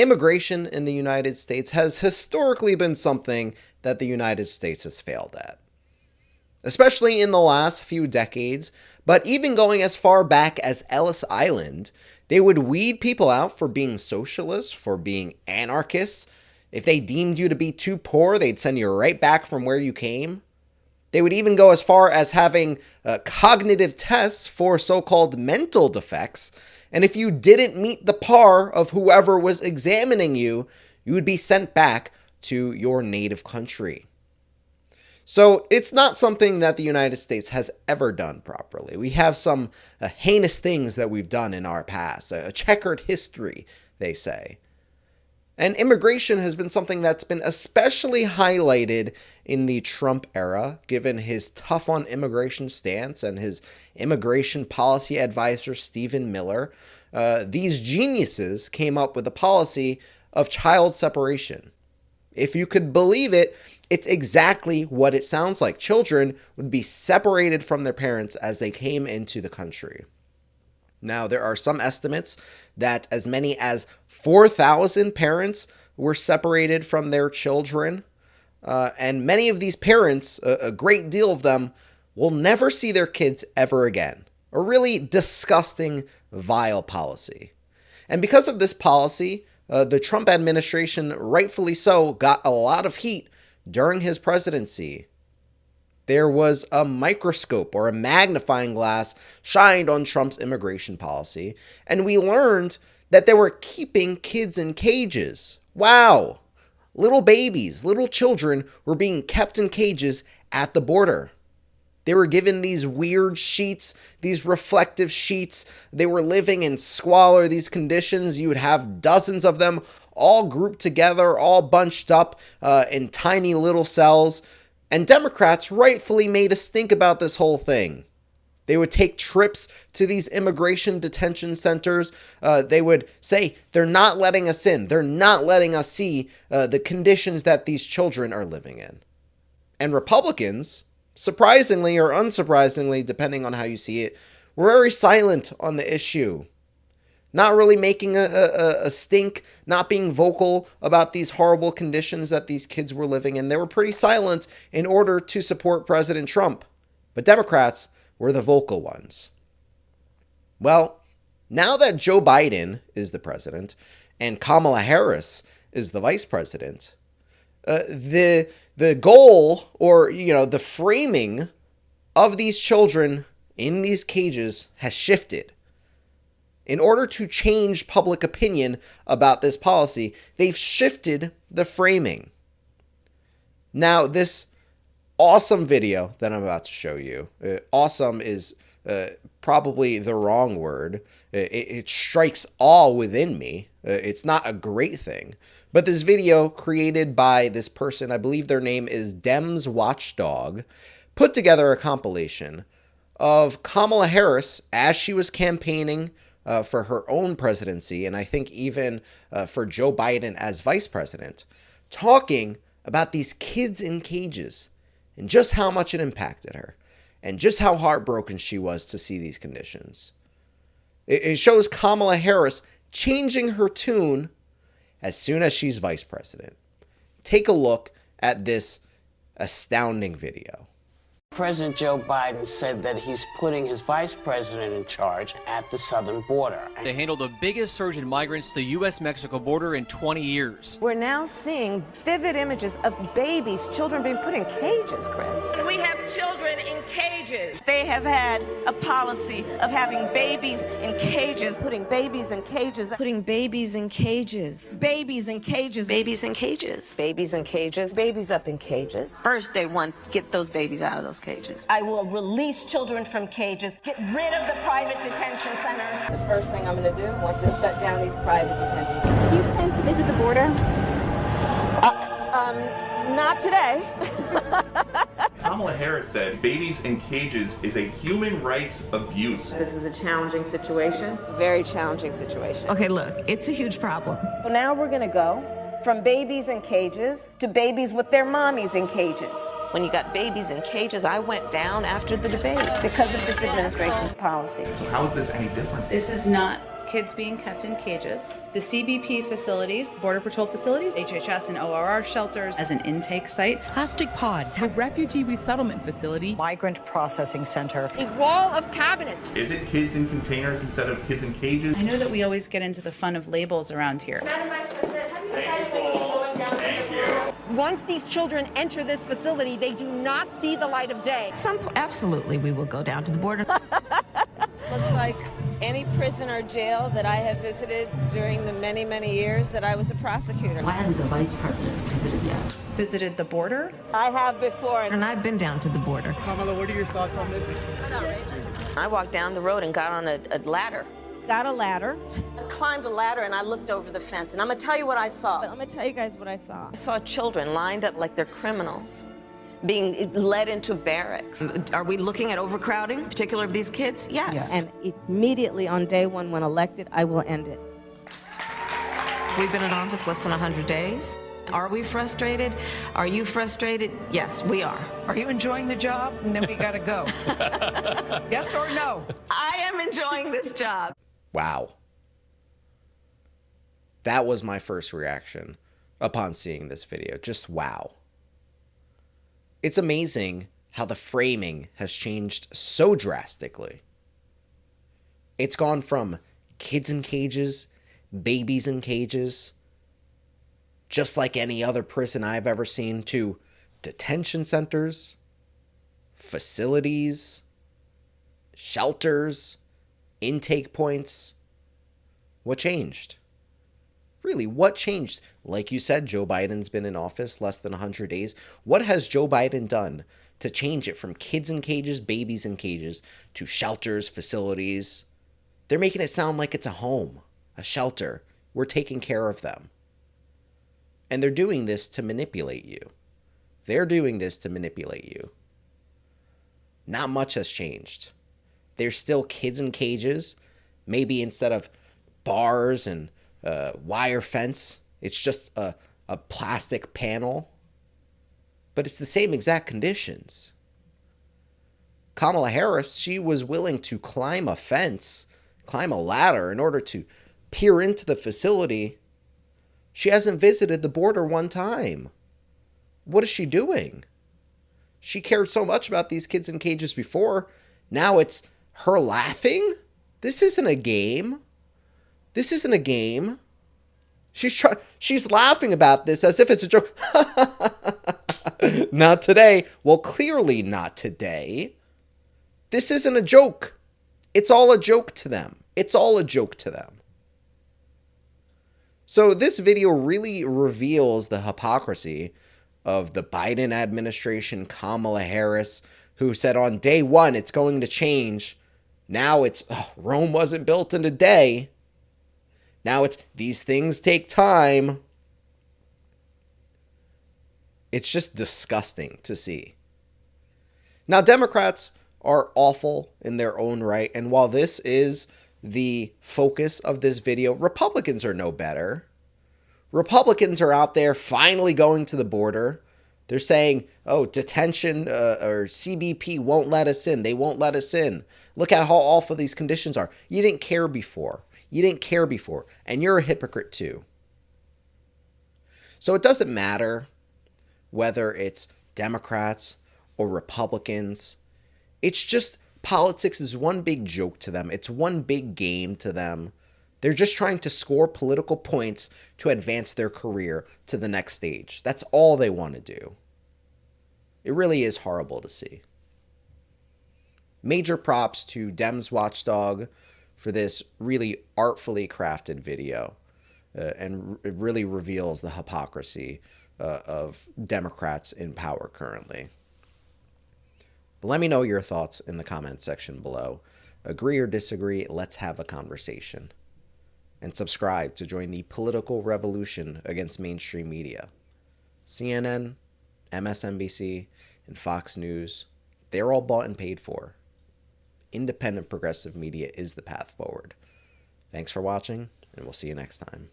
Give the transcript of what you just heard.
Immigration in the United States has historically been something that the United States has failed at, especially in the last few decades. But even going as far back as Ellis Island, they would weed people out for being socialists, for being anarchists. If they deemed you to be too poor, they'd send you right back from where you came. They would even go as far as having cognitive tests for so-called mental defects. And if you didn't meet the par of whoever was examining you, you would be sent back to your native country. So it's not something that the United States has ever done properly. We have some heinous things that we've done in our past, a checkered history, they say. And immigration has been something that's been especially highlighted in the Trump era, given his tough on immigration stance and his immigration policy advisor, Stephen Miller. These geniuses came up with a policy of child separation. If you could believe it, it's exactly what it sounds like. Children would be separated from their parents as they came into the country. Now, there are some estimates that as many as 4,000 parents were separated from their children. And many of these parents, a great deal of them, will never see their kids ever again. A really disgusting, vile policy. And because of this policy, the Trump administration, rightfully so, got a lot of heat during his presidency. There was a microscope or a magnifying glass shined on Trump's immigration policy, and we learned that they were keeping kids in cages. Wow! Little babies, little children were being kept in cages at the border. They were given these weird sheets, these reflective sheets. They were living in squalor, these conditions. You would have dozens of them all grouped together, all bunched up in tiny little cells. And Democrats rightfully made a stink about this whole thing. They would take trips to these immigration detention centers. They would say, they're not letting us in. They're not letting us see the conditions that these children are living in. And Republicans, surprisingly or unsurprisingly, depending on how you see it, were very silent on the issue. Not really making a stink, not being vocal about these horrible conditions that these kids were living in. They were pretty silent in order to support President Trump. But Democrats were the vocal ones. Well, now that Joe Biden is the president and Kamala Harris is the vice president, the goal, or the framing of these children in these cages has shifted. In order to change public opinion about this policy, they've shifted the framing. Now, this awesome video that I'm about to show you, awesome is probably the wrong word. It strikes awe within me. It's not a great thing. But this video created by this person, I believe their name is Dems Watchdog, put together a compilation of Kamala Harris as she was campaigning for her own presidency, and I think even for Joe Biden as vice president, talking about these kids in cages and just how much it impacted her and just how heartbroken she was to see these conditions. It shows Kamala Harris changing her tune as soon as she's vice president. Take a look at this astounding video. President Joe Biden said that he's putting his vice president in charge at the southern border. They handle the biggest surge in migrants to the U.S.-Mexico border in 20 years. We're now seeing vivid images of babies, children being put in cages, Chris. We have children in cages. They have had a policy of having babies in cages, putting babies in cages, Putting babies in cages. babies in cages, Babies in cages. babies in cages, babies up in cages. First, they want to get those babies out of those cages. I will release children from cages, get rid of the private detention centers. The first thing I'm going to do is to shut down these private detention centers. Do you plan to visit the border? Not today. Kamala Harris said babies in cages is a human rights abuse. This is a challenging situation, very challenging situation. Okay, look, it's a huge problem. So now we're going to go from babies in cages to babies with their mommies in cages. When you got babies in cages, I went down after the debate. Because of this administration's policy. So how is this any different? This is not kids being kept in cages, the CBP facilities, Border Patrol facilities, HHS and ORR shelters as an intake site, plastic pods, a refugee resettlement facility, migrant processing center, a wall of cabinets. Is it kids in containers instead of kids in cages? I know that we always get into the fun of labels around here. Madam Vice President, have you decided when you'll be going down? Thank you. Once these children enter this facility, they do not see the light of day. Absolutely, we will go down to the border. Looks like any prison or jail that I have visited during the many, many years that I was a prosecutor. Why hasn't the Vice President visited yet? Visited the border? I have before. And I've been down to the border. Kamala, what are your thoughts on this? I walked down the road and got on a ladder. Got a ladder. I climbed a ladder and I looked over the fence, and I'm gonna tell you what I saw. But I'm gonna tell you guys what I saw. I saw children lined up like they're criminals, being led into barracks. Are we looking at overcrowding, particular of these kids? Yes. And immediately on day one, when elected, I will end it. We've been in office less than 100 days. Are we frustrated? Are you frustrated? Yes, we are. Are you enjoying the job? And then we gotta go. Yes or no? I am enjoying this job. Wow. That was my first reaction upon seeing this video. Just wow. It's amazing how the framing has changed so drastically. It's gone from kids in cages, babies in cages, just like any other prison I've ever seen, to detention centers, facilities, shelters, intake points. What changed? Really, what changed? Like you said, Joe Biden's been in office less than 100 days. What has Joe Biden done to change it from kids in cages, babies in cages, to shelters, facilities? They're making it sound like it's a home, a shelter. We're taking care of them. And they're doing this to manipulate you. They're doing this to manipulate you. Not much has changed. There's still kids in cages. Maybe instead of bars and wire fence, it's just a plastic panel. But it's the same exact conditions. Kamala Harris, she was willing to climb a fence, climb a ladder in order to peer into the facility. She hasn't visited the border one time. What is she doing? She cared so much about these kids in cages before. Now it's her laughing? This isn't a game. This isn't a game. She's laughing about this as if it's a joke. Not today. Well, clearly not today. This isn't a joke. It's all a joke to them. It's all a joke to them. So this video really reveals the hypocrisy of the Biden administration, Kamala Harris, who said on day one it's going to change. Now it's, Rome wasn't built in a day. Now it's, these things take time. It's just disgusting to see. Now, Democrats are awful in their own right. And while this is the focus of this video, Republicans are no better. Republicans are out there finally going to the border. They're saying, oh, detention or CBP won't let us in. They won't let us in. Look at how awful these conditions are. You didn't care before. You didn't care before. And you're a hypocrite too. So it doesn't matter whether it's Democrats or Republicans. It's just politics is one big joke to them. It's one big game to them. They're just trying to score political points to advance their career to the next stage. That's all they want to do. It really is horrible to see. Major props to Dems Watchdog for this really artfully crafted video. And it really reveals the hypocrisy of Democrats in power currently. But let me know your thoughts in the comments section below. Agree or disagree, let's have a conversation. And subscribe to join the political revolution against mainstream media. CNN, MSNBC, and Fox News, they're all bought and paid for. Independent progressive media is the path forward. Thanks for watching, and we'll see you next time.